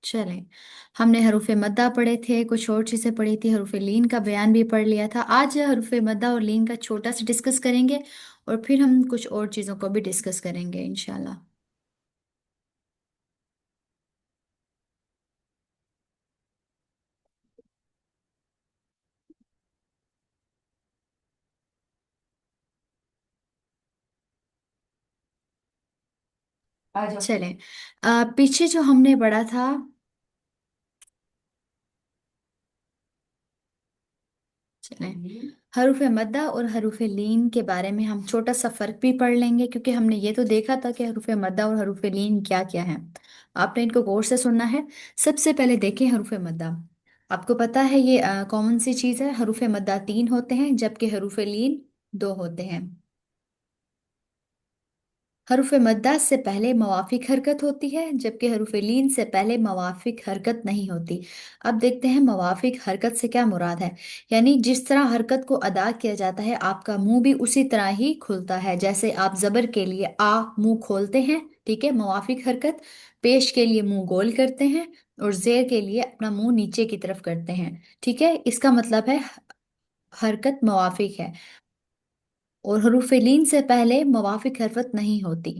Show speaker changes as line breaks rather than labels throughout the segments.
चलें। हमने हरूफ मद्दा पढ़े थे, कुछ और चीज़ें पढ़ी थी, हरूफ लीन का बयान भी पढ़ लिया था। आज हरूफ मद्दा और लीन का छोटा सा डिस्कस करेंगे, और फिर हम कुछ और चीज़ों को भी डिस्कस करेंगे इंशाल्लाह। आ जाओ। चलें। पीछे जो हमने पढ़ा था, चलें, हरूफ मद्दा और हरूफ लीन के बारे में हम छोटा सा फर्क भी पढ़ लेंगे, क्योंकि हमने ये तो देखा था कि हरूफ मद्दा और हरूफ लीन क्या क्या है। आपने इनको गौर से सुनना है। सबसे पहले देखें हरूफ मद्दा। आपको पता है ये कॉमन सी चीज़ है, हरूफ मद्दा तीन होते हैं जबकि हरूफ लीन दो होते हैं। हरूफ मद्दा से पहले मवाफिक हरकत होती है जबकि हरूफ लीन से पहले मवाफिक हरकत नहीं होती। अब देखते हैं मवाफिक हरकत से क्या मुराद है। यानी जिस तरह हरकत को अदा किया जाता है, आपका मुंह भी उसी तरह ही खुलता है। जैसे आप जबर के लिए आ मुंह खोलते हैं, ठीक है, मवाफिक हरकत। पेश के लिए मुंह गोल करते हैं, और जेर के लिए अपना मुंह नीचे की तरफ करते हैं। ठीक है, इसका मतलब है हरकत मवाफिक है। और हरूफ लीन से पहले मवाफिक हरकत नहीं होती,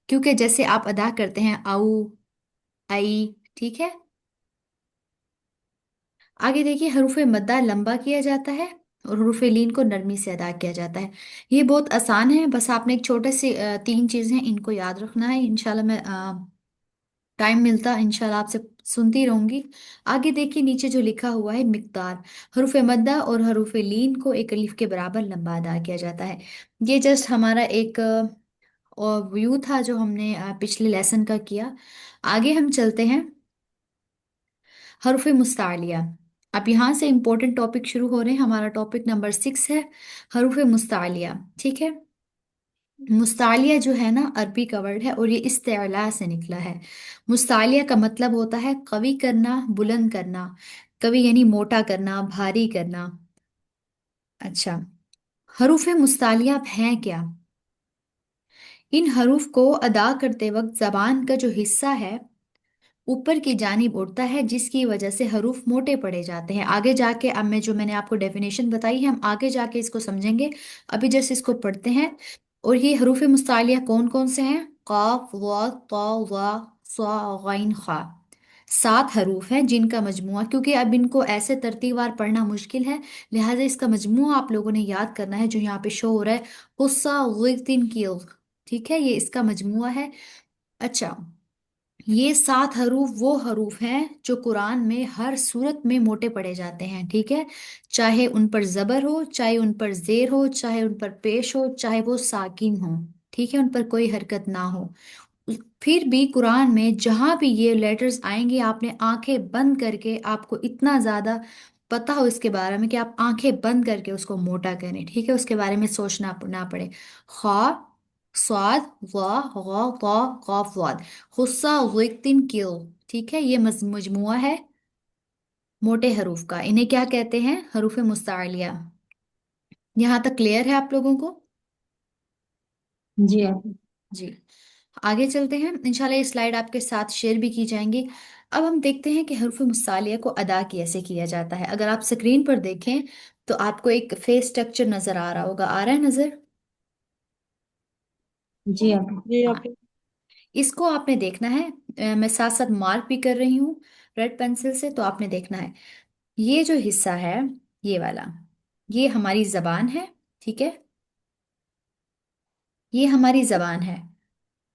क्योंकि जैसे आप अदा करते हैं आऊ, आई, ठीक है। आगे देखिए, हरूफ मद्दा लंबा किया जाता है और हरूफ लीन को नरमी से अदा किया जाता है। ये बहुत आसान है, बस आपने एक छोटे से तीन चीजें इनको याद रखना है। इंशाल्लाह मैं टाइम मिलता इंशाल्लाह आपसे सुनती रहूंगी। आगे देखिए, नीचे जो लिखा हुआ है मिकदार, हरूफ मद्दा और हरूफ लीन को एक अलिफ के बराबर लंबा अदा किया जाता है। ये जस्ट हमारा एक व्यू था जो हमने पिछले लेसन का किया। आगे हम चलते हैं, हरूफ मुस्तालिया। अब यहाँ से इंपॉर्टेंट टॉपिक शुरू हो रहे हैं। हमारा टॉपिक नंबर 6 है, हरूफ मुस्तालिया, ठीक है। मुस्तालिया जो है ना, अरबी का वर्ड है और ये इस्तेला से निकला है। मुस्तालिया का मतलब होता है कवी करना, बुलंद करना। कवी यानी मोटा करना, भारी करना। अच्छा, हरूफ मुस्तालिया अब हैं क्या? इन हरूफ को अदा करते वक्त जबान का जो हिस्सा है ऊपर की जानिब उड़ता है, जिसकी वजह से हरूफ मोटे पड़े जाते हैं। आगे जाके अब मैं जो मैंने आपको डेफिनेशन बताई है, हम आगे जाके इसको समझेंगे। अभी जैसे इसको पढ़ते हैं। और ये हरूफ मुस्तालिया कौन कौन से हैं? काफ, वा, ता, वा, सा, गैन, खा। 7 हरूफ हैं जिनका मजमुआ, क्योंकि अब इनको ऐसे तरतीबवार पढ़ना मुश्किल है, लिहाजा इसका मजमुआ आप लोगों ने याद करना है, जो यहाँ पे शो हो रहा है, गुस्सा, गिल्तिन, किल। ठीक है, ये इसका मजमुआ है। अच्छा, ये 7 हरूफ वो हरूफ हैं जो कुरान में हर सूरत में मोटे पढ़े जाते हैं, ठीक है। चाहे उन पर जबर हो, चाहे उन पर जेर हो, चाहे उन पर पेश हो, चाहे वो साकिन हो, ठीक है, उन पर कोई हरकत ना हो। फिर भी कुरान में जहां भी ये लेटर्स आएंगे, आपने आंखें बंद करके, आपको इतना ज्यादा पता हो इसके बारे में कि आप आंखें बंद करके उसको मोटा करें, ठीक है, उसके बारे में सोचना ना पड़े। खा, स्वाद, वाह, गौ, ता, काफ, वाद, गुस्सा, गिक्तिन, किल। ठीक है, ये मजमुआ है मोटे हरूफ का। इन्हें क्या कहते हैं? हरूफ मुस्तालिया। यहाँ तक क्लियर है आप लोगों को?
जी आप।
जी। आगे चलते हैं, इंशाल्लाह ये स्लाइड आपके साथ शेयर भी की जाएंगी। अब हम देखते हैं कि हरूफ मुस्तालिया को अदा कैसे किया जाता है। अगर आप स्क्रीन पर देखें तो आपको एक फेस स्ट्रक्चर नजर आ रहा होगा, आ रहा है नजर?
जी आप।
जी
हाँ,
आप।
इसको आपने देखना है। मैं साथ साथ मार्क भी कर रही हूँ रेड पेंसिल से, तो आपने देखना है ये जो हिस्सा है, ये वाला, ये हमारी जबान है, ठीक है, ये हमारी जबान है।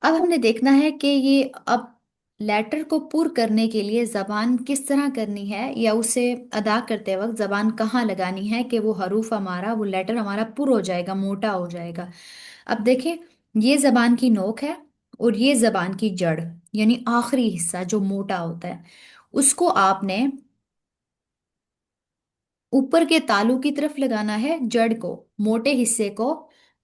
अब हमने देखना है कि ये अब लेटर को पुर करने के लिए जबान किस तरह करनी है, या उसे अदा करते वक्त जबान कहाँ लगानी है कि वो हरूफ हमारा, वो लेटर हमारा पुर हो जाएगा, मोटा हो जाएगा। अब देखें, ये जबान की नोक है और ये जबान की जड़, यानी आखिरी हिस्सा जो मोटा होता है, उसको आपने ऊपर के तालू की तरफ लगाना है। जड़ को, मोटे हिस्से को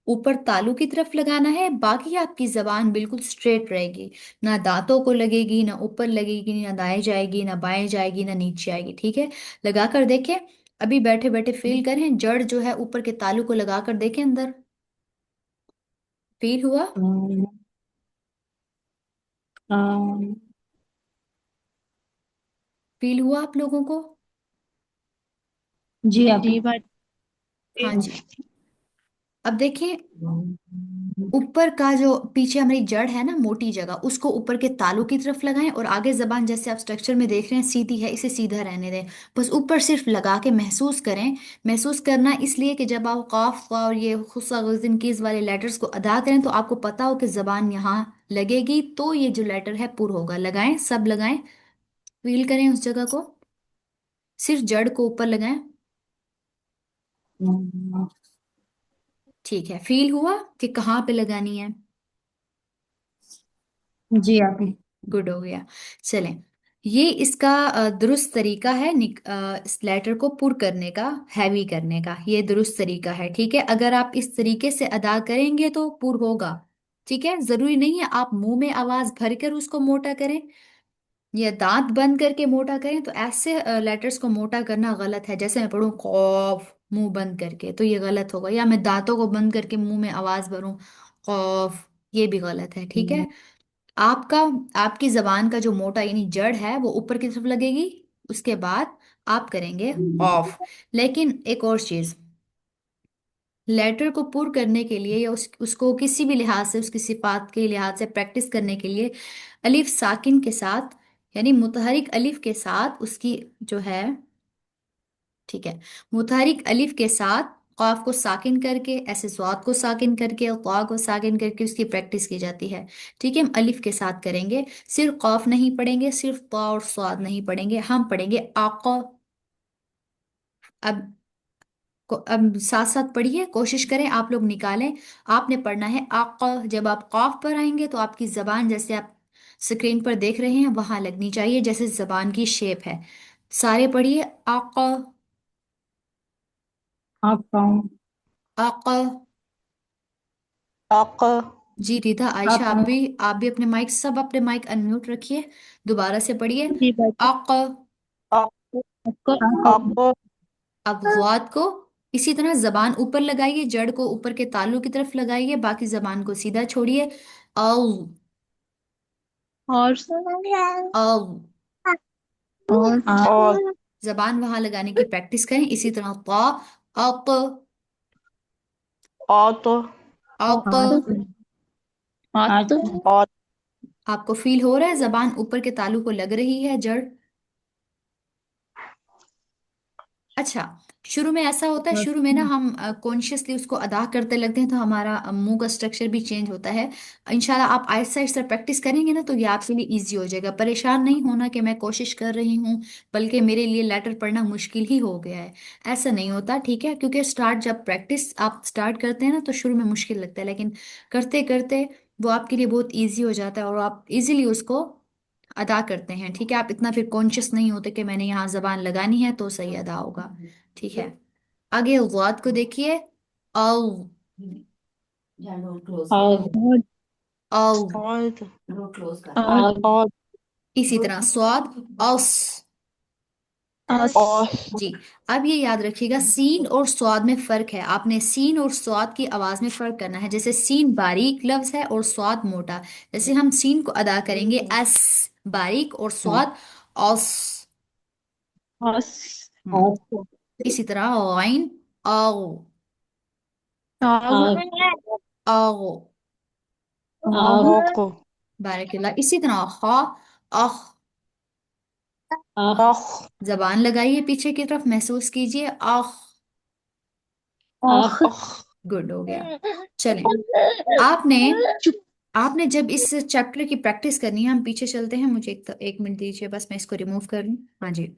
ऊपर तालू की तरफ लगाना है। बाकी आपकी जबान बिल्कुल स्ट्रेट रहेगी, ना दांतों को लगेगी, ना ऊपर लगेगी, ना दाएं जाएगी, ना बाएं जाएगी, ना नीचे आएगी, ठीक है। लगा कर देखें, अभी बैठे बैठे फील करें, जड़ जो है ऊपर के तालू को लगा कर देखें अंदर, फील हुआ?
अम, अम,
फील हुआ आप लोगों को?
जी आपू।
जी बात।
हाँ जी। अब देखिए, ऊपर का जो पीछे हमारी जड़ है ना, मोटी जगह, उसको ऊपर के तालू की तरफ लगाएं, और आगे जबान जैसे आप स्ट्रक्चर में देख रहे हैं सीधी है, इसे सीधा रहने दें। बस ऊपर सिर्फ लगा के महसूस करें। महसूस करना इसलिए कि जब आप काफ का और ये खुस्सा गुज़िन कीज वाले लेटर्स को अदा करें तो आपको पता हो कि जबान यहाँ लगेगी, तो ये जो लेटर है पुर होगा। लगाएं, सब लगाएं। फील करें उस जगह को। सिर्फ जड़ को ऊपर लगाएं। ठीक है, फील हुआ कि कहाँ पे लगानी है?
जी आपू।
गुड हो गया। चलें, ये इसका दुरुस्त तरीका है इस लेटर को पुर करने का, हैवी करने का। ये दुरुस्त तरीका है, ठीक है। अगर आप इस तरीके से अदा करेंगे तो पुर होगा। ठीक है, जरूरी नहीं है आप मुंह में आवाज भरकर उसको मोटा करें या दांत बंद करके मोटा करें। तो ऐसे लेटर्स को मोटा करना गलत है। जैसे मैं पढ़ूं कॉफ मुंह बंद करके, तो ये गलत होगा। या मैं दांतों को बंद करके मुंह में आवाज भरूं कॉफ, ये भी गलत है, ठीक है। आपका आपकी जबान का जो मोटा यानी जड़ है वो ऊपर की तरफ लगेगी। उसके बाद आप करेंगे ऑफ। लेकिन एक और चीज, लेटर को पुर करने के लिए या उसको किसी भी लिहाज से, उसकी सिफात के लिहाज से प्रैक्टिस करने के लिए, अलिफ साकिन के साथ, यानी मुतहरिक अलिफ के साथ उसकी जो है, ठीक है, मुतहरिक अलिफ के साथ क़ाफ को साकिन करके, ऐसे स्वाद को साकिन करके और क़ा को साकिन करके उसकी प्रैक्टिस की जाती है। ठीक है, हम अलिफ के साथ करेंगे। सिर्फ क़ाफ नहीं पढ़ेंगे, सिर्फ क़ा और स्वाद नहीं पढ़ेंगे, हम पढ़ेंगे आका। अब अब साथ साथ पढ़िए, कोशिश करें आप लोग निकालें। आपने पढ़ना है आका। जब आप क़ाफ पर आएंगे तो आपकी जबान जैसे आप स्क्रीन पर देख रहे हैं वहां लगनी चाहिए, जैसे जबान की शेप है। सारे पढ़िए, आका,
आपका।
आका।
आक।
जी रिधा, आयशा,
आपका।
आप भी अपने माइक, सब अपने माइक अनम्यूट रखिए। दोबारा से पढ़िए,
जी बात।
आक।
आक।
आपका।
आक।
अब वाद को इसी तरह जबान ऊपर लगाइए, जड़ को ऊपर के तालू की तरफ लगाइए, बाकी जबान को सीधा छोड़िए। औ,
और
औ।
और
और
जबान वहां लगाने की प्रैक्टिस करें। इसी तरह ता, अक,
औत।
अक।
आत।
औत।
आपको फील हो रहा है जबान ऊपर के तालू को लग रही है, जड़? अच्छा, शुरू में ऐसा होता है, शुरू में ना हम कॉन्शियसली उसको अदा करते लगते हैं तो हमारा मुंह का स्ट्रक्चर भी चेंज होता है। इंशाल्लाह आप आहिस्ता आहिस्ता प्रैक्टिस करेंगे ना तो ये आपके लिए इजी हो जाएगा। परेशान नहीं होना कि मैं कोशिश कर रही हूँ बल्कि मेरे लिए लेटर पढ़ना मुश्किल ही हो गया है, ऐसा नहीं होता, ठीक है। क्योंकि जब प्रैक्टिस आप स्टार्ट करते हैं ना तो शुरू में मुश्किल लगता है, लेकिन करते करते वो आपके लिए बहुत ईजी हो जाता है और आप इजीली उसको अदा करते हैं, ठीक है। आप इतना फिर कॉन्शियस नहीं होते कि मैंने यहाँ जबान लगानी है तो सही अदा होगा, ठीक है। आगे वाद को देखिए, औ,
और
औ,
औत।
और
औत।
इसी तरह स्वाद, औस।
अस।
औस।
जी, अब ये याद रखिएगा सीन और स्वाद में फर्क है। आपने सीन और स्वाद की आवाज में फर्क करना है। जैसे सीन बारीक लफ्ज है और स्वाद मोटा। जैसे हम सीन को अदा करेंगे एस, बारीक, और स्वाद औस।
अस।
हम्म,
और
इसी तरह गाइन, औ,
और
औ,
और
औक।
बारकिल्ला। इसी तरह खा, अख।
आह।
अख।
जबान लगाइए पीछे की तरफ, महसूस कीजिए, आख।
आह।
अख।
गुड हो गया। चलें, आपने आपने जब इस चैप्टर की प्रैक्टिस करनी है, हम पीछे चलते हैं, मुझे एक मिनट दीजिए, बस मैं इसको रिमूव कर लूं। हाँ जी,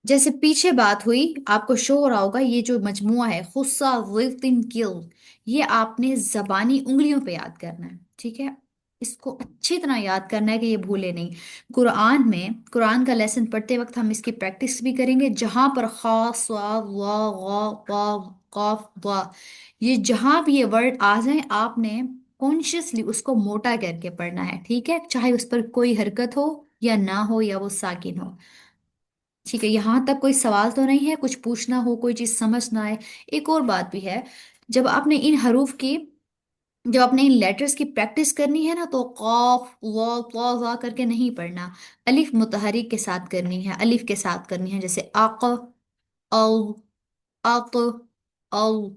जैसे पीछे बात हुई आपको शो हो रहा होगा, ये जो मजमुआ है गुस्सा विल्टिन किल, ये आपने जबानी उंगलियों पे याद करना है, ठीक है। इसको अच्छी तरह याद करना है कि ये भूले नहीं। कुरान का लेसन पढ़ते वक्त हम इसकी प्रैक्टिस भी करेंगे। जहां पर खा, स्वा, वा, गा, काफ, काफ, वा, ये जहां भी ये वर्ड आ जाए आपने कॉन्शियसली उसको मोटा करके पढ़ना है, ठीक है। चाहे उस पर कोई हरकत हो या ना हो या वो साकिन हो, ठीक है। यहां तक कोई सवाल तो नहीं है, कुछ पूछना हो, कोई चीज समझ ना आए? एक और बात भी है, जब आपने इन हरूफ की जब अपने इन लेटर्स की प्रैक्टिस करनी है ना, तो कॉफ वॉ पॉ वा करके नहीं पढ़ना, अलिफ मुतहरिक के साथ करनी है, अलिफ के साथ करनी है, जैसे आक, औ, अक, औ,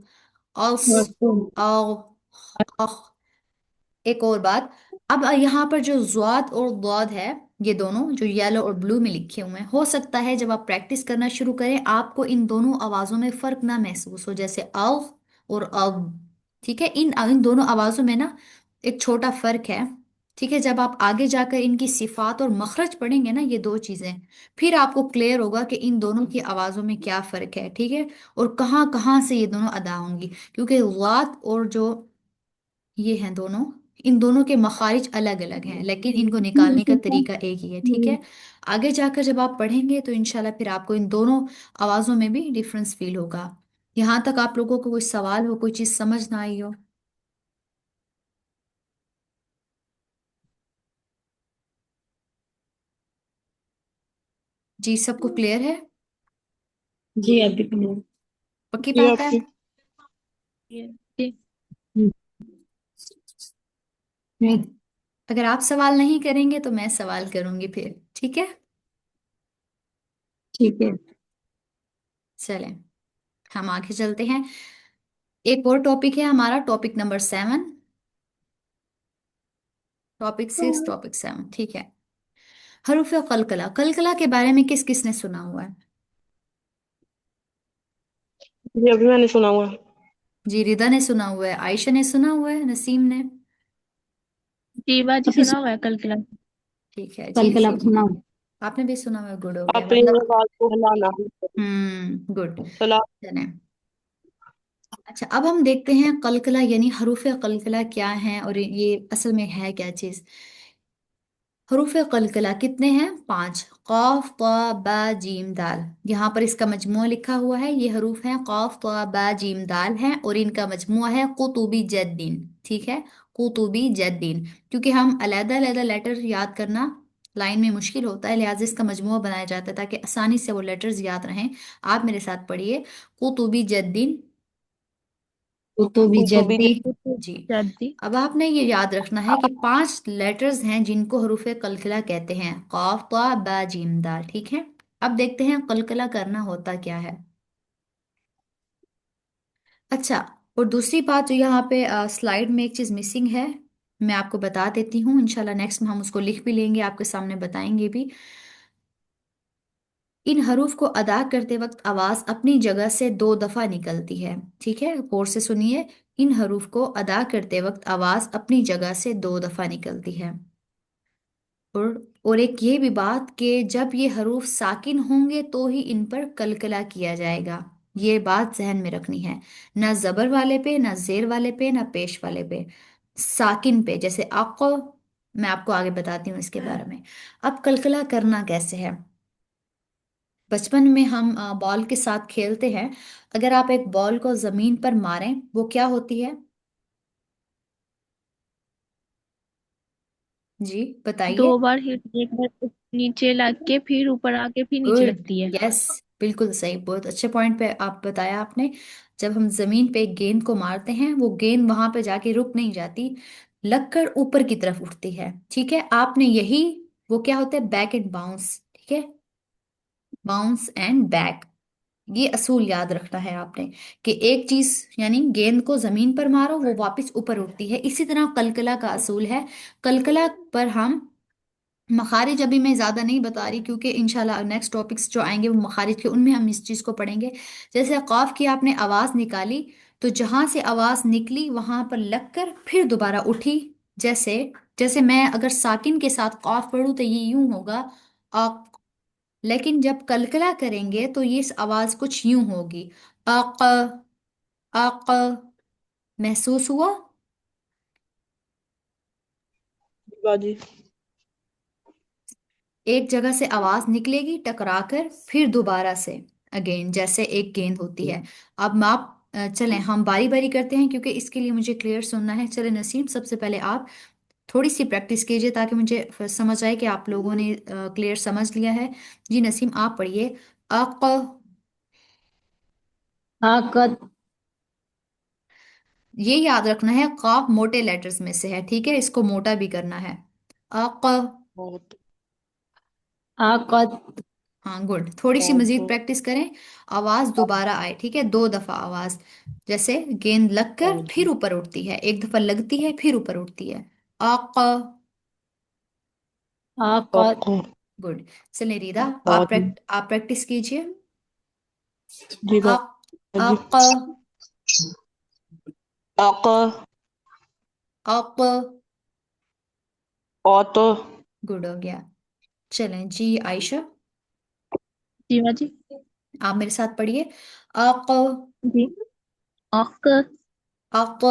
औस,
आपको
औ, अख। एक और बात, अब यहाँ पर जो ज़्वाद और ज़ाद है, ये दोनों जो येलो और ब्लू में लिखे हुए हैं, हो सकता है जब आप प्रैक्टिस करना शुरू करें आपको इन दोनों आवाज़ों में फ़र्क ना महसूस हो, जैसे अव और अव। ठीक है, इन इन दोनों आवाज़ों में ना एक छोटा फ़र्क है। ठीक है, जब आप आगे जाकर इनकी सिफात और मखरज पढ़ेंगे ना, ये दो चीज़ें, फिर आपको क्लियर होगा कि इन दोनों की आवाज़ों में क्या फ़र्क है। ठीक है, और कहाँ कहाँ से ये दोनों अदा होंगी, क्योंकि ज़ात और जो ये हैं दोनों, इन दोनों के मखारिज अलग अलग हैं, लेकिन इनको निकालने का तरीका एक ही है। ठीक है, आगे जाकर जब आप पढ़ेंगे तो इंशाल्लाह फिर आपको इन दोनों आवाज़ों में भी डिफरेंस फील होगा। यहाँ तक आप लोगों को कोई सवाल हो, कोई चीज़ समझ ना आई हो? जी, सबको क्लियर है?
जी अभी हम्म,
पक्की
जी
बात है?
आपकी जी। हम्म,
नहीं, अगर आप सवाल नहीं करेंगे तो मैं सवाल करूंगी फिर। ठीक है,
ठीक है।
चलें, हम आगे चलते हैं। एक और टॉपिक है हमारा, टॉपिक नंबर 7, टॉपिक 6, टॉपिक 7। ठीक है, हरूफ कलकला। कलकला के बारे में किस किसने सुना हुआ है?
जी अभी मैंने सुना हुआ है।
जी, रिदा ने सुना हुआ है, आयशा ने सुना हुआ है, नसीम ने।
जी बाजी
अभी
सुना हुआ है कल किला।
ठीक है जी,
कल कल आप
नसीम
सुनाओ।
आपने भी सुना हुआ है, गुड हो गया
अपने
मतलब।
बाल को हिलाना।
गुड।
सलाह।
चलें, अच्छा अब हम देखते हैं कलकला यानी हरूफ कलकला क्या है, और ये असल में है क्या चीज। हरूफ कलकला कितने हैं? 5, कौफ ता बा जीम दाल। यहाँ पर इसका मजमुआ लिखा हुआ है, ये हरूफ हैं, कौफ ता बा जीम दाल हैं, और इनका मजमुआ है कुतुबी जद्दीन। ठीक है, कुतुबी जद्दीन। क्योंकि हम अलग अलग लेटर याद करना लाइन में मुश्किल होता है, लिहाजा इसका मजमुआ बनाया जाता है ताकि आसानी से वो लेटर्स याद रहें। आप मेरे साथ पढ़िए, कुतुबी जद्दीन।
कुतुबी
वो तो भी
जद्दी।
जी,
जल्दी।
अब आपने ये याद रखना है कि 5 लेटर्स हैं जिनको हरूफ कलकला कहते हैं, कॉफ ता बा जीम दाल। ठीक है, अब देखते हैं कलकला करना होता क्या है। अच्छा, और दूसरी बात जो यहाँ पे स्लाइड में एक चीज मिसिंग है, मैं आपको बता देती हूँ, इंशाल्लाह नेक्स्ट में हम उसको लिख भी लेंगे, आपके सामने बताएंगे भी। इन हरूफ को अदा करते वक्त आवाज अपनी जगह से 2 दफा निकलती है। ठीक है, गौर से सुनिए, इन हरूफ को अदा करते वक्त आवाज अपनी जगह से 2 दफा निकलती है। और एक ये भी बात कि जब ये हरूफ साकिन होंगे तो ही इन पर कलकला किया जाएगा। ये बात जहन में रखनी है, ना जबर वाले पे, ना जेर वाले पे, ना पेश वाले पे, साकिन पे, जैसे आको। मैं आपको आगे बताती हूँ इसके बारे में। अब कलकला करना कैसे है? बचपन में हम बॉल के साथ खेलते हैं। अगर आप एक बॉल को जमीन पर मारें, वो क्या होती है? जी बताइए।
2 बार हिट, एक बार नीचे लग के फिर ऊपर आके फिर नीचे
गुड,
लगती है।
यस, बिल्कुल सही, बहुत अच्छे पॉइंट पे आप बताया आपने। जब हम जमीन पे एक गेंद को मारते हैं, वो गेंद वहां पे जाके रुक नहीं जाती, लगकर ऊपर की तरफ उठती है। ठीक है, आपने यही, वो क्या होता है, बैक एंड बाउंस। ठीक है, बाउंस एंड बैक, ये असूल याद रखना है आपने, कि एक चीज यानी गेंद को जमीन पर मारो वो वापस ऊपर उठती है। इसी तरह कलकला का असूल है। कलकला पर हम मखारिज, अभी मैं ज्यादा नहीं बता रही क्योंकि इंशाल्लाह नेक्स्ट टॉपिक्स जो आएंगे वो मखारिज के, उनमें हम इस चीज को पढ़ेंगे। जैसे कॉफ की आपने आवाज निकाली, तो जहां से आवाज निकली वहां पर लगकर फिर दोबारा उठी। जैसे जैसे मैं अगर साकिन के साथ कॉफ पढ़ूं तो ये यूं होगा, अक। लेकिन जब कलकला करेंगे तो ये आवाज कुछ यूं होगी, अक, अक। महसूस हुआ?
बाजी।
एक जगह से आवाज निकलेगी टकराकर, फिर दोबारा से अगेन, जैसे एक गेंद होती है। अब आप चलें, हम बारी बारी करते हैं क्योंकि इसके लिए मुझे क्लियर सुनना है। चले नसीम, सबसे पहले आप थोड़ी सी प्रैक्टिस कीजिए ताकि मुझे समझ आए कि आप लोगों ने क्लियर समझ लिया है। जी नसीम, आप पढ़िए, अक,
आकत।
ये याद रखना है, काफ मोटे लेटर्स में से है, ठीक है, इसको मोटा भी करना है। अक।
बहुत। आकत।
हाँ गुड, थोड़ी सी
बहुत।
मजीद प्रैक्टिस करें, आवाज दोबारा आए, ठीक है, 2 दफा आवाज। जैसे गेंद लगकर फिर ऊपर उठती है, एक दफा लगती है फिर ऊपर उठती है। अक।
आकत।
गुड। चलिए रीदा,
बहुत।
आप प्रैक्टिस कीजिए।
जी
अक।
बाजी।
अक।
अक।
अक।
औत।
गुड हो गया। चलें जी आयशा,
जी माँ जी।
आप मेरे साथ पढ़िए। अक।
जी। अक।
अक।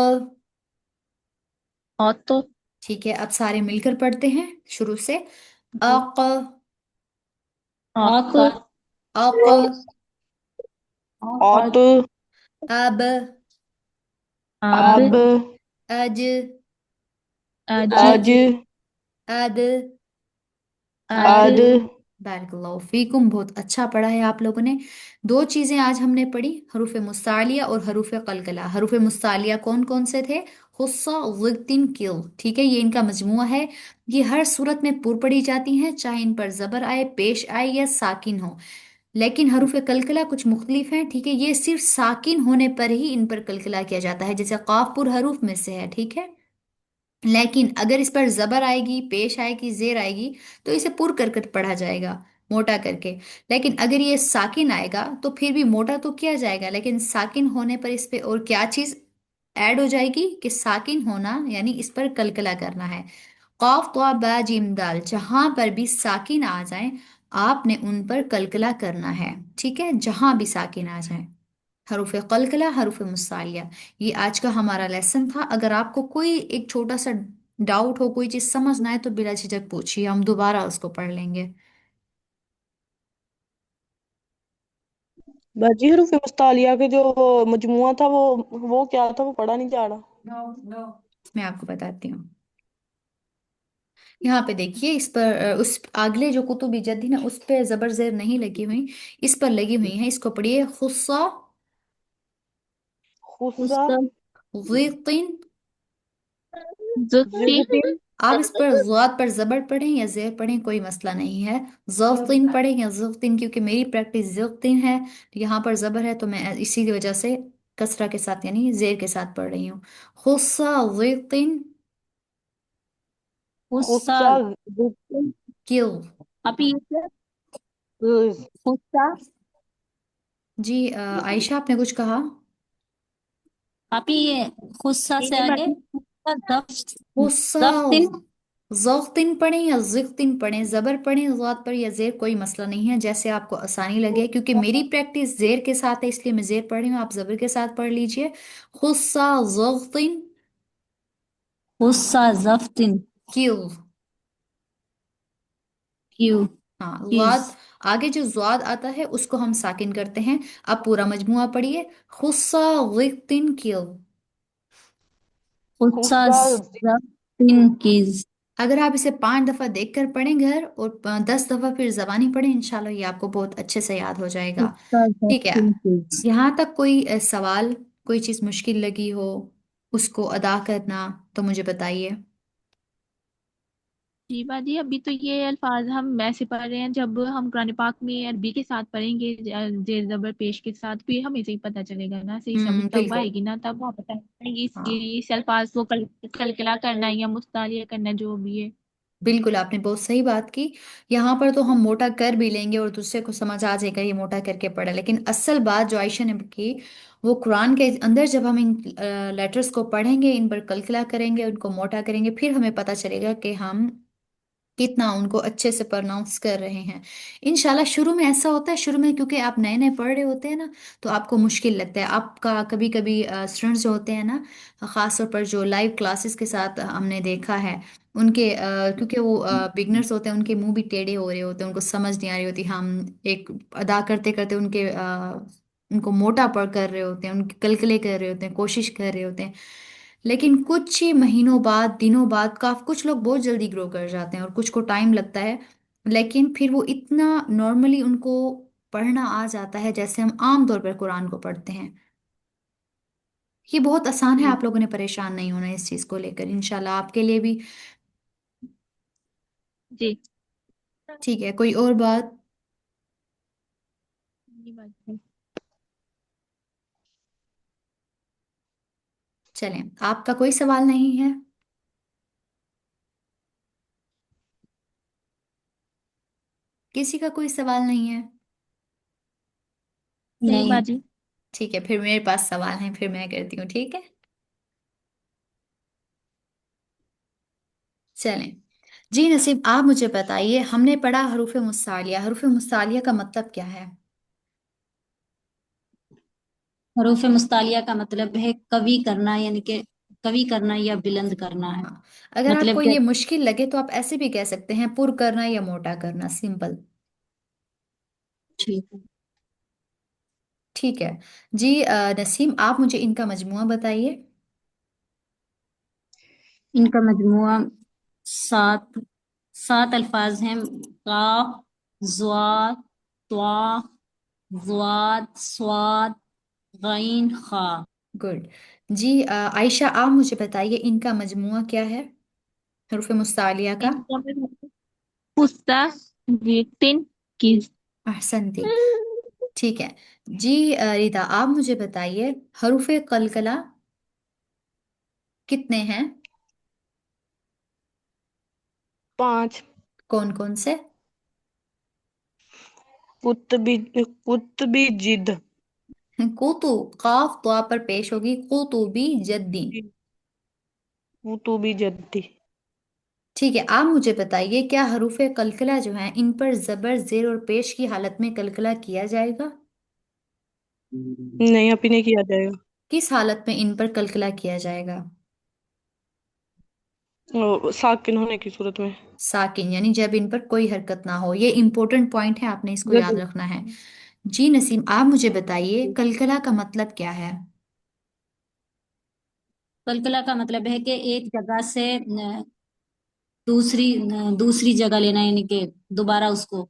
ऑतो।
ठीक है, अब सारे मिलकर पढ़ते हैं शुरू से। अक।
अक।
अक।
औत।
अब।
अब।
अब।
अज।
अज।
अज।
अद।
अद।
अद।
बारकल्लाहु फीकुम, बहुत अच्छा पढ़ा है आप लोगों ने। दो चीजें आज हमने पढ़ी, हरूफ मुस्तालिया और हरूफ कलकला। हरूफ मुस्तालिया कौन कौन से थे? हुस्सा, गिल्तिन, किल, ठीक है, ये इनका मजमुआ है। ये हर सूरत में पूर पढ़ी जाती हैं, चाहे इन पर जबर आए, पेश आए या साकिन हो। लेकिन हरूफ कलकला कुछ मुख्तलिफ हैं, ठीक है, ये सिर्फ साकिन होने पर ही इन पर कलकला किया जाता है, जैसे काफ पुर हरूफ में से है, ठीक है। लेकिन अगर इस पर जबर आएगी, पेश आएगी, जेर आएगी, तो इसे पुर कर कर पढ़ा जाएगा, मोटा करके। लेकिन अगर ये साकिन आएगा तो फिर भी मोटा तो किया जाएगा, लेकिन साकिन होने पर इस पे और क्या चीज ऐड हो जाएगी कि साकिन होना, यानी इस पर कलकला करना है। कौफ तो बा जीम दाल, जहां पर भी साकिन आ जाए आपने उन पर कलकला करना है, ठीक है, जहां भी साकिन आ जाए। हरूफ कलकला, हरूफ मुस्तालिया, ये आज का हमारा लेसन था। अगर आपको कोई एक छोटा सा डाउट हो, कोई चीज समझ ना आए, तो बिला झिझक पूछिए, हम दोबारा उसको पढ़ लेंगे।
बाजी हरूफ मुस्तालिया के जो मजमुआ था वो क्या था, वो पढ़ा नहीं जा रहा।
मैं आपको बताती हूँ। यहाँ पे देखिए, इस पर उस अगले जो कुतुब इजद थी ना, उस पे जबर जेर नहीं लगी हुई, इस पर लगी हुई है, इसको पढ़िए। खुस्सा,
खुस्सा।
उसका।
गितिन।
जुत्ती।
जिगतिन।
आप इस पर ज़ाद पर जबर पढ़ें या जेर पढ़ें, कोई मसला नहीं है। ज़तिन पढ़ें या ज़तिन, क्योंकि मेरी प्रैक्टिस ज़तिन है, तो यहाँ पर जबर है, तो मैं इसी की वजह से कसरा के साथ यानी जेर के साथ पढ़ रही हूँ। खुस्सा, गितिन,
गुस्सा।
खुस्सा। जिगतिन।
क्यों? अभी ये क्या?
गिज।
गुस्सा।
जी आयशा, आपने कुछ कहा?
अभी ये गुस्सा से आगे जफ्त।
गुस्सा,
जफ्तिन।
ज़तिन पढ़ें या ज़िक्तिन पढ़ें, जबर पढ़ें ज़ाद पर या जेर, कोई मसला नहीं है, जैसे आपको आसानी लगे, क्योंकि मेरी प्रैक्टिस जेर के साथ है इसलिए मैं जेर पढ़ रही हूँ, आप जबर के साथ पढ़ लीजिए। खुस्सा, ज़तिन,
गुस्सा जफ्तिन।
किल।
क्यों?
हाँ,
चीज।
वाद, आगे जो ज्वाद आता है उसको हम साकिन करते हैं। अब पूरा मजमुआ पढ़िए। खुस्सा, गितिन, किल।
गुस्सा
खुस्सा।
जफ्तिन कीज।
अगर आप इसे 5 दफा देखकर पढ़ें घर, और 10 दफा फिर जबानी पढ़ें, इंशाल्लाह ये आपको बहुत अच्छे से याद हो जाएगा।
गुस्सा
ठीक है,
जफ्तिन कीज।
यहाँ तक कोई सवाल, कोई चीज मुश्किल लगी हो उसको अदा करना, तो मुझे बताइए।
जी बाजी, अभी तो ये अल्फाज हम ऐसे पढ़ रहे हैं, जब हम कुरान पाक में अरबी के साथ पढ़ेंगे, जेर जबर पेश के साथ, फिर हमें सही पता चलेगा ना, सही समझ तब
बिल्कुल।
आएगी ना, तब वहाँ पता है
हाँ
इस अल्फाज को कलकला करना है या मुस्तालिया करना है, जो भी है।
बिल्कुल, आपने बहुत सही बात की। यहाँ पर तो हम मोटा कर भी लेंगे और दूसरे को समझ आ जाएगा ये मोटा करके पढ़ा, लेकिन असल बात जो आयशा ने की, वो कुरान के अंदर जब हम इन लेटर्स को पढ़ेंगे, इन पर कलकला करेंगे, उनको मोटा करेंगे, फिर हमें पता चलेगा कि हम कितना उनको अच्छे से प्रोनाउंस कर रहे हैं। इंशाल्लाह शुरू में ऐसा होता है, शुरू में क्योंकि आप नए नए पढ़ रहे होते हैं ना, तो आपको मुश्किल लगता है आपका। कभी कभी स्टूडेंट्स जो होते हैं ना, खास तौर पर जो लाइव क्लासेस के साथ हमने देखा है, उनके क्योंकि वो बिगनर्स होते हैं, उनके मुंह भी टेढ़े हो रहे होते हैं, उनको समझ नहीं आ रही होती, हम एक अदा करते करते उनके उनको मोटा पढ़ कर रहे होते हैं, उनके कलकले कर रहे होते हैं, कोशिश कर रहे होते हैं। लेकिन कुछ ही महीनों बाद, दिनों बाद, कुछ लोग बहुत जल्दी ग्रो कर जाते हैं और कुछ को टाइम लगता है, लेकिन फिर वो इतना नॉर्मली उनको पढ़ना आ जाता है, जैसे हम आम तौर पर कुरान को पढ़ते हैं। ये बहुत आसान है,
जी।
आप लोगों ने परेशान नहीं होना इस चीज को लेकर, इंशाल्लाह आपके लिए भी।
जी।
ठीक है, कोई और बात?
ये बात है।
चलें, आपका कोई सवाल नहीं है? किसी का कोई सवाल नहीं है?
नहीं
नहीं।
बाजी।
ठीक है, फिर मेरे पास सवाल है, फिर मैं करती हूँ, ठीक है। चलें। जी नसीब, आप मुझे बताइए, हमने पढ़ा हरूफ मुस्तालिया, हरूफ मुस्तालिया का मतलब क्या है?
हरूफ मुस्तालिया का मतलब है कवि करना, यानी कि कवि करना या बुलंद करना है।
हाँ, अगर आपको
मतलब
ये मुश्किल लगे तो आप ऐसे भी कह सकते हैं, पुर करना या मोटा करना, सिंपल।
ठीक है।
ठीक है। जी नसीम, आप मुझे इनका मजमुआ बताइए।
इनका मजमुआ सात सात अल्फाज हैं। काफ, ज़ा, त्वा, ज़ाद, स्वाद, गैन, खा।
गुड। जी आयशा, आप मुझे बताइए इनका मजमुआ क्या है, हरूफ मुस्तालिया का?
इनका मतलब पुस्ता, विक्टिन, किस।
अहसनती। ठीक है। जी रिदा, आप मुझे बताइए हरूफ कलकला कितने हैं?
5।
कौन कौन से?
कुतबी, कुतबी जिद।
कुतु, काफ तो आप पर पेश होगी, कुतुबी जद्दी।
कुतुबी जद्दी।
ठीक है, आप मुझे बताइए क्या हरूफ कलकला जो हैं इन पर जबर जेर और पेश की हालत में कलकला किया जाएगा?
नहीं, अभी नहीं किया जाएगा।
किस हालत में इन पर कलकला किया जाएगा?
साकिन होने की सूरत में।
साकिन, यानी जब इन पर कोई हरकत ना हो। ये इंपॉर्टेंट पॉइंट है, आपने इसको याद
जल्दी।
रखना है। जी नसीम, आप मुझे बताइए कलकला का मतलब क्या है?
कलकला का मतलब है कि एक जगह से दूसरी जगह लेना, यानी कि दोबारा उसको।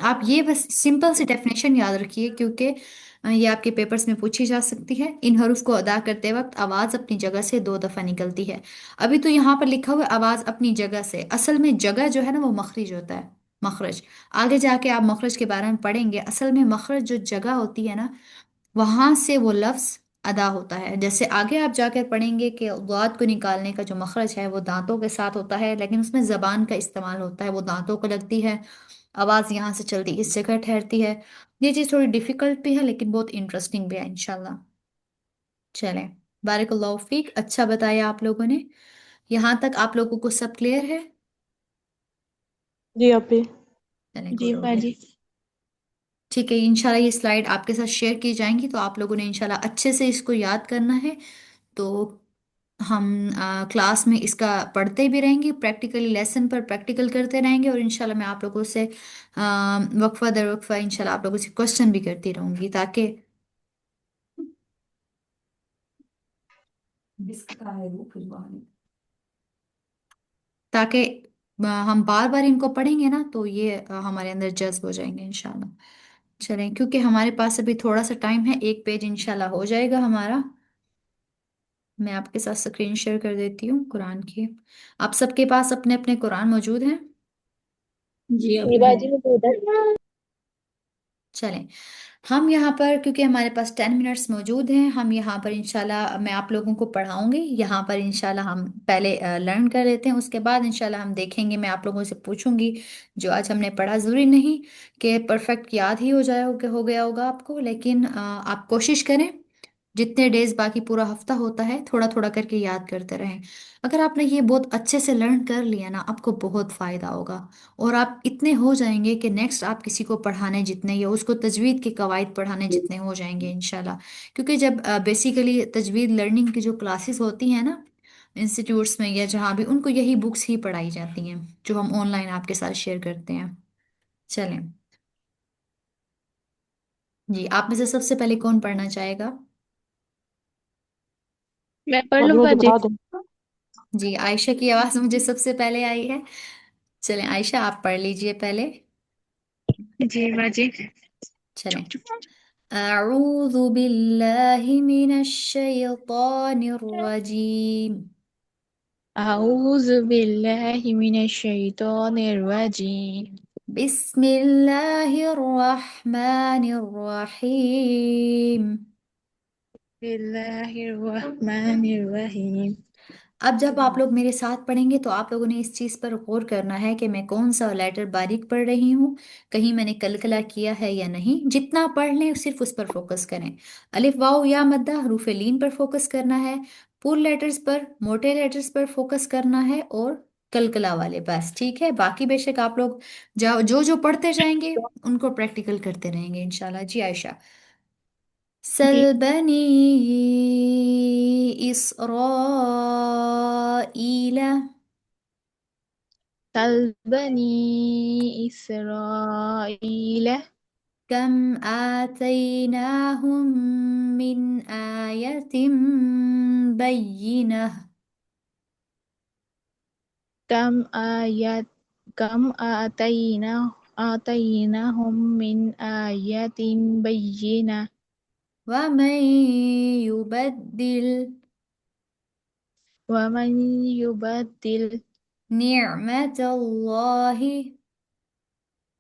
आप ये बस सिंपल सी डेफिनेशन याद रखिए, क्योंकि ये आपके पेपर्स में पूछी जा सकती है। इन हरूफ को अदा करते वक्त आवाज अपनी जगह से 2 दफा निकलती है। अभी तो यहाँ पर लिखा हुआ है आवाज अपनी जगह से, असल में जगह जो है ना वो मखरिज होता है, मखरज। आगे जाके आप मखरज के बारे में पढ़ेंगे, असल में मखरज जो जगह होती है ना, वहां से वो लफ्ज अदा होता है। जैसे आगे आप जाकर पढ़ेंगे कि दाद को निकालने का जो मखरज है वो दांतों के साथ होता है, लेकिन उसमें जबान का इस्तेमाल होता है, वो दांतों को लगती है, आवाज यहाँ से चलती इस जगह ठहरती है। ये चीज थोड़ी डिफिकल्ट भी है लेकिन बहुत इंटरेस्टिंग भी है, इंशाल्लाह। चलें, बारिकल्लाहु फीक, अच्छा बताया आप लोगों ने। यहाँ तक आप लोगों को सब क्लियर है?
जी अभी।
चलें,
जी
गुड हो गया।
बाजी।
ठीक है, इंशाल्लाह ये स्लाइड आपके साथ शेयर की जाएंगी, तो आप लोगों ने इंशाल्लाह अच्छे से इसको याद करना है। तो हम क्लास में इसका पढ़ते भी रहेंगे, प्रैक्टिकली लेसन पर प्रैक्टिकल करते रहेंगे, और इंशाल्लाह मैं आप लोगों से वक्फा दर वक्फा इंशाल्लाह आप लोगों से क्वेश्चन भी करती रहूंगी, ताकि ताकि हम बार बार इनको पढ़ेंगे ना, तो ये हमारे अंदर जज्ब हो जाएंगे इंशाल्लाह। चलें, क्योंकि हमारे पास अभी थोड़ा सा टाइम है, एक पेज इंशाल्लाह हो जाएगा हमारा। मैं आपके साथ स्क्रीन शेयर कर देती हूँ कुरान की। आप सबके पास अपने अपने कुरान मौजूद हैं?
जी
जी
अभी है।
बाजी में तो उधर।
चलें, हम यहाँ पर क्योंकि हमारे पास 10 मिनट्स मौजूद हैं, हम यहाँ पर इंशाल्लाह मैं आप लोगों को पढ़ाऊंगी। यहाँ पर इंशाल्लाह हम पहले लर्न कर लेते हैं, उसके बाद इंशाल्लाह हम देखेंगे, मैं आप लोगों से पूछूंगी जो आज हमने पढ़ा। ज़रूरी नहीं कि परफेक्ट याद ही हो गया होगा आपको, लेकिन आप कोशिश करें जितने डेज बाकी पूरा हफ्ता होता है थोड़ा थोड़ा करके याद करते रहें। अगर आपने ये बहुत अच्छे से लर्न कर लिया ना, आपको बहुत फायदा होगा, और आप इतने हो जाएंगे कि नेक्स्ट आप किसी को पढ़ाने जितने या उसको तजवीद के कवायद पढ़ाने जितने हो जाएंगे इंशाल्लाह। क्योंकि जब बेसिकली तजवीद लर्निंग की जो क्लासेस होती हैं ना इंस्टीट्यूट्स में या जहाँ भी, उनको यही बुक्स ही पढ़ाई जाती हैं जो हम ऑनलाइन आपके साथ शेयर करते हैं। चलें, जी आप में से सबसे पहले कौन पढ़ना चाहेगा?
मैं पढ़
अभी
लूँ
मुझे
बाजी।
बता दो।
जी आयशा की आवाज़ मुझे सबसे पहले आई है। चलें आयशा, आप पढ़ लीजिए पहले।
जी बाजी।
चलें, अऊज़ु बिल्लाहि मिनश शैतानिर रजीम।
अऊज़ु बिल्लाहि मिनश शैतानिर रजीम।
बिस्मिल्लाहिर रहमानिर रहीम।
बिस्मिल्लाहिर रहमानिर रहीम।
अब जब आप लोग मेरे साथ पढ़ेंगे तो आप लोगों ने इस चीज पर गौर करना है कि मैं कौन सा लेटर बारीक पढ़ रही हूँ, कहीं मैंने कलकला किया है या नहीं। जितना पढ़ लें सिर्फ उस पर फोकस करें। अलिफ वाव या मद्दा हरूफ लीन पर फोकस करना है, पुल लेटर्स पर, मोटे लेटर्स पर फोकस करना है, और कलकला वाले बस। ठीक है, बाकी बेशक आप लोग जो जो पढ़ते जाएंगे उनको प्रैक्टिकल करते रहेंगे इंशाल्लाह। जी आयशा।
जी।
سل بني إسرائيل
तल बनी इसराइल।
كم آتيناهم من آية بينة
कम आयत कम आतैनाहुम मिन आयतिन बय्यिना।
ومن يبدل
वमन युबद्दिल
نعمة الله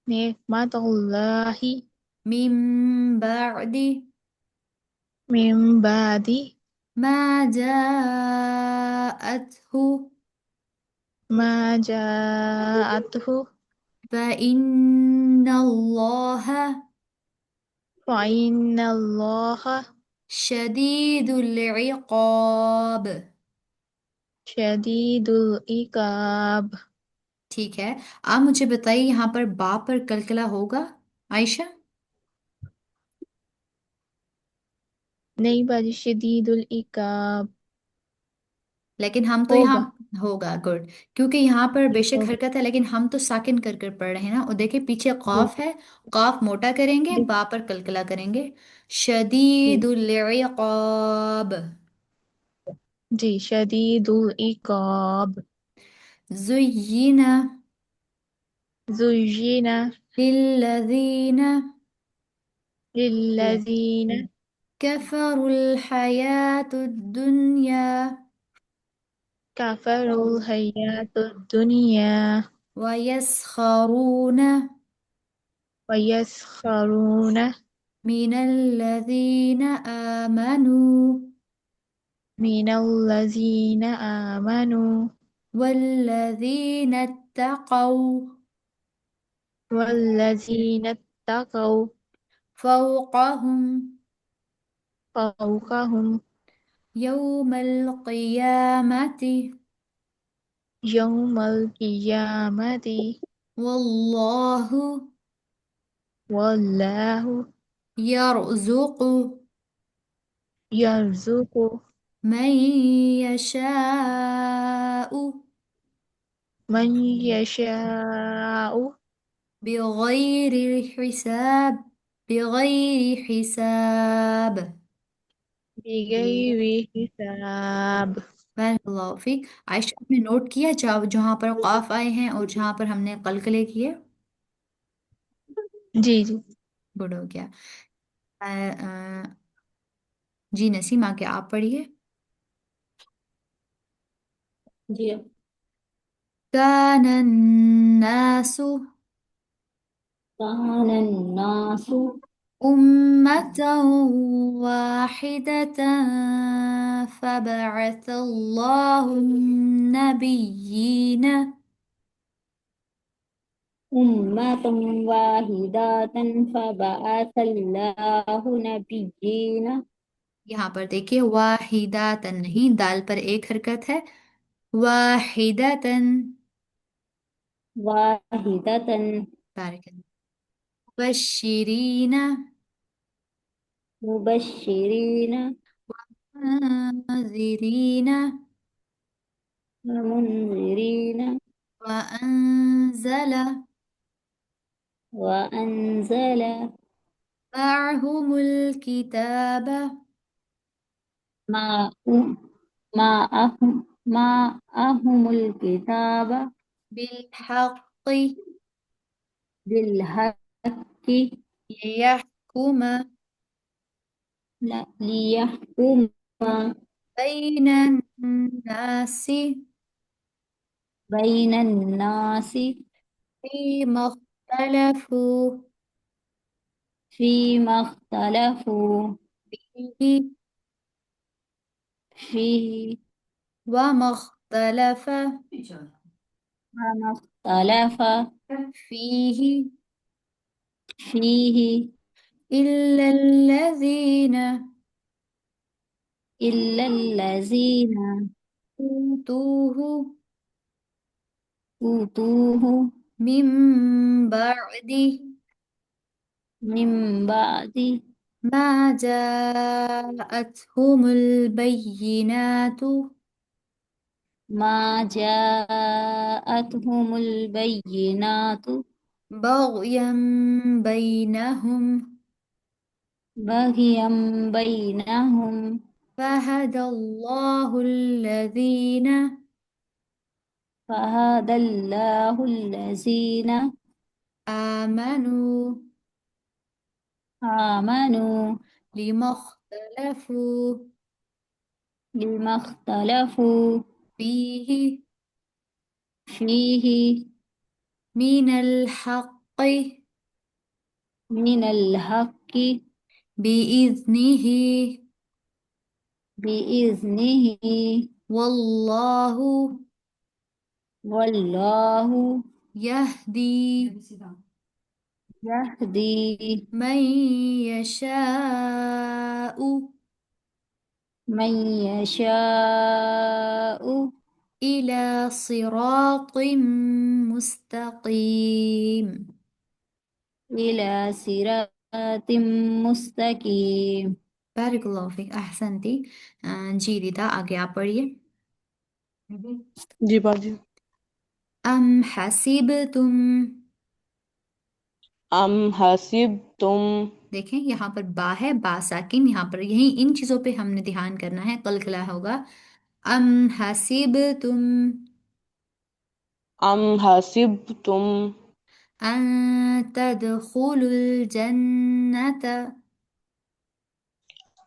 निअमतल्लाहि
من بعد
मिन बादि
ما جاءته
मा जाअतहु
فإن الله
फ़इन्नल्लाह
شديد العقاب।
शदीदुल इकाब।
ठीक है, आप मुझे बताइए यहाँ पर बा पर कलकला होगा आयशा?
नहीं बाजी, शदीदुल इकाब
लेकिन हम तो यहाँ
होगा।
होगा, गुड। क्योंकि यहाँ पर
जी
बेशक
होगा।
हरकत है लेकिन हम तो साकिन कर कर पढ़ रहे हैं ना। और देखिए पीछे
जी
कॉफ है, कॉफ मोटा करेंगे,
जी
बा पर कलकला करेंगे।
जी
शदीदुल इक़ाब।
जी शदीदुल इकाब।
ज़ुय्यिना
जुय्यिना
लिल्लज़ीना
लिल्लज़ीना
कफ़रुल हयातुद दुन्या
कफ़रुल हयातुद दुनिया
वयस्खरून
वयस्खरून
मिनल्लज़ीन आमनू
मिनल्लज़ीना आमनू
वल्लज़ीन इत्तक़ौ
वल्लज़ीना इत्तक़ौ
फ़ौक़हुम
फ़ौक़हुम
यौमल क़ियामति
यौमल क़ियामति
वल्लाहु
वल्लाहु
यरज़ुक़ु
यरज़ुक़ु
मन यशाअु
मन यशाअ
बिग़ैरि हिसाब बिग़ैरि हिसाब।
बिगैरि हिसाब।
अल्लाह फीक। आयशा आपने नोट किया जहाँ जहाँ पर काफ आए हैं और जहाँ पर हमने कलकले किए?
जी जी
गुड हो गया। जी नसीमा, क्या आप पढ़िए।
जी।
कानन्नासु
कानन्नासु
उम्मतन वाहिदतन फबअसल्लाहु नबिय्यीन।
उम्मतम वाहिदतन फबअसल्लाहु नबिय्यीन
यहाँ पर देखिए वाहिदातन नहीं, दाल पर एक हरकत है। वाहिदतन।
वाहिदतन
बारक बशीरीना
मुबश्शिरीन
वमुनज़िरीना
वमुनज़िरीन
वअंज़ल
वअंज़ल
माअहुमुल किताब
माअहुम माअहुम माअहुमुल किताब
बिलहक़्क़ि
बिलहक्कि
लियहकुम
लियहकुम
बैन नासी
बैनन नासी
फीमा इख्तलफू
फीमा इख्तलफू
फीही
फीही
वमा इख्तलफ
वमा इख्तलफ
फीही
फीही
इल्लल्लज़ीन
इल्लल्लज़ीना
ऊतूहु
ऊतूहु
मिन बअदि
मिन बादि
मा जाअतहुमुल बय्यिनातु
मा जाअतहुमुल बय्यिनातु
बग़यम बैनहुम
बग़यम बैनहुम
फहदल्लाहुल्लज़ीन
फहदल्लाहुल्लज़ीना
आमनू
आमनू
लिमख्तलफू
लिमा इख्तलफू
फीही
फीही
मिनल हक़्क़ि
मिनल हक़्क़ि
बिइज़्निही
बिइज़्निही
वल्लाहु
वल्लाहु
यहदी
यहदी
मन यशाउ
मन यशाअ
इला सिरातिम मुस्तकीम।
इला सिरातिम मुस्तकीम।
बारिकल्लाहु फीक अहसनती। जी रिदा, आगे आप पढ़िए।
जी बाजी।
अम हसीब तुम,
अम हसिब तुम।
देखें यहाँ पर बा है, बा साकिन, यहाँ पर यही इन चीजों पे हमने ध्यान करना है, कलकला होगा। अम हसीब तुम
अम हसिब तुम
अन तदखुलुल जन्नत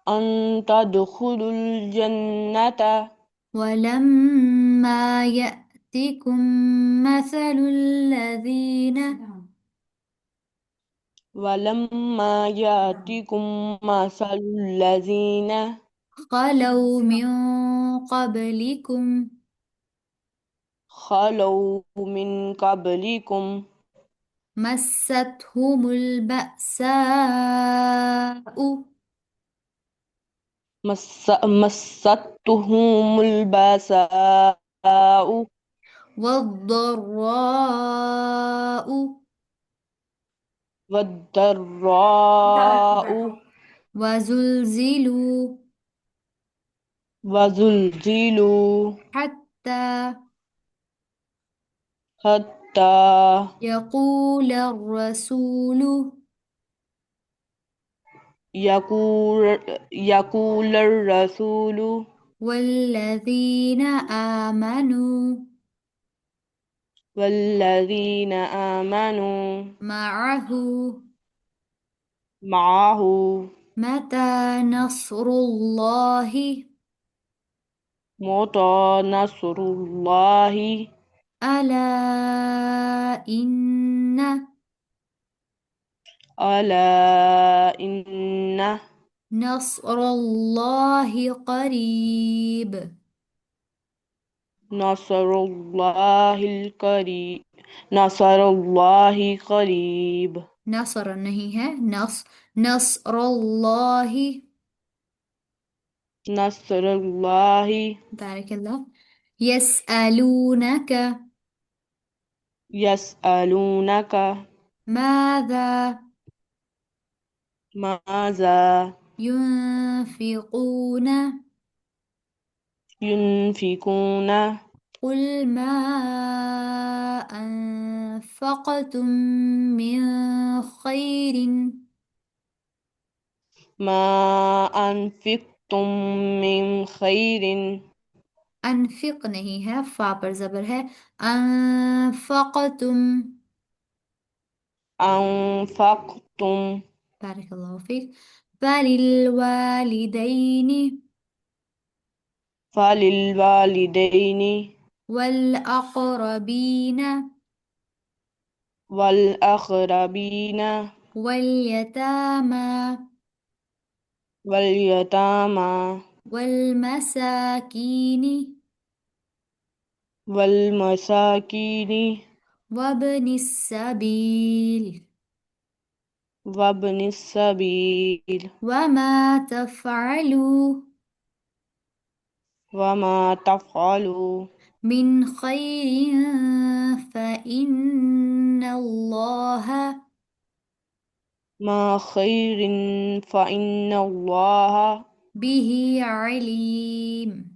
अन तदखुलुल जन्नता
वलम्मा यअतिकुम मसलुल लज़ीन
वलम्मा यातिकुम मसलुल लज़ीना
खलौ मिन क़ब्लिकुम
खलौ मिन क़ब्लिकुम
मस्सतहुमुल बअसाउ
मस्सतहुमुल बसाउ
वद्दर्राउ
वद्दर्राउ
वजुलजिलू
वजुलजिलू
हत्ता
हत्ता
यकूल रसूलु
यकूल यकूल रसूलु
वल्लज़ीन आमनू
वल्लज़ीन आमनू
मअहु
माहू
मता नस्रुल्लाहि
मोता नसरुल्लाहि
अला इन्न
अला इन्ना
नस्रुल्लाहि करीब।
नसरुल्लाहिल करीब नसरुल्लाहि करीब
नसर नहीं है, नसरुल्लाहि।
नसरुल्लाहि
बारकल्लाह। यसअलूनक
यसअलूनका
माذا
माज़ा
युनफिकून
युनफिकून
कुल मा अनफक़तुम मिन खैरिन
मा अनफिक्तुम मिन खैरिन
अनफिक नहीं है, फा पर जबर है। अनफक़तुम
अनफक्तुम
बारकल्लाहु फीक। فللوالدين
فللوالدين
والأقربين
والأقربين
واليتامى
واليتامى
والمساكين
والمساكين
وابن السبيل
وابن السبيل
وما تفعلوا
وما تفعلوا
من خير فإن الله
ما خير فإن الله
به عليم.